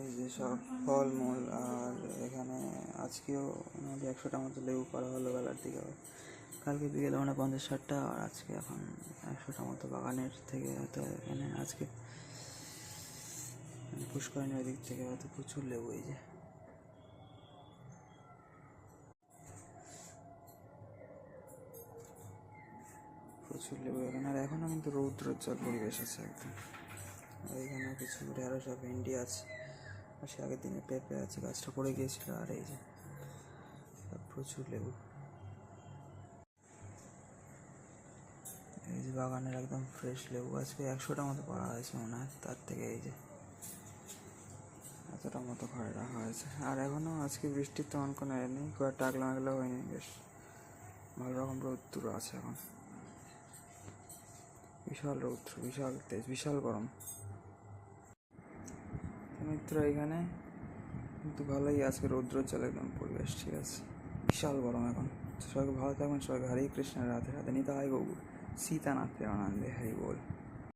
এই যে সব ফলমূল। আর এখানে আজকেও মোটামুটি 100টা মতো লেবু করা হলো বেলার দিকে। আবার কালকে বিকেলে 50-60টা, আর আজকে এখন 100টা মতো বাগানের থেকে হয়তো এখানে আজকে পুষ্করিণীর দিক থেকে হয়তো প্রচুর লেবু। এই যে প্রচুর লেবু এখানে। আর এখনও কিন্তু রৌদ্রোজ্জ্বল পরিবেশ আছে একদম। আর এখানে কিছু ঢেঁড়স আর ভেন্ডি আছে, আর সে আগের দিনে পেঁপে আছে, গাছটা পড়ে গিয়েছিল। আর এই যে প্রচুর লেবু। এই যে বাগানের একদম ফ্রেশ লেবু। আজকে 100টা মতো পাড়া হয়েছে মনে হয়, তার থেকে এই যে এতটা মতো ঘরে রাখা হয়েছে। আর এখনও আজকে বৃষ্টির তেমন কোনো এ নেই, খুব একটা আগলা মেঘলা হয়নি, বেশ ভালো রকম রৌদ্র আছে এখন। বিশাল রৌদ্র, বিশাল তেজ, বিশাল গরম। মিত্র এখানে কিন্তু ভালোই আজকে রৌদ্রোজ্জ্বল একদম পরিবেশ, ঠিক আছে। বিশাল গরম এখন। সবাইকে ভালো থাকবেন, সবাইকে হরে কৃষ্ণ, রাধে রাধে, নিতাই গৌর সীতানাথ প্রেমানন্দে, হরি বল।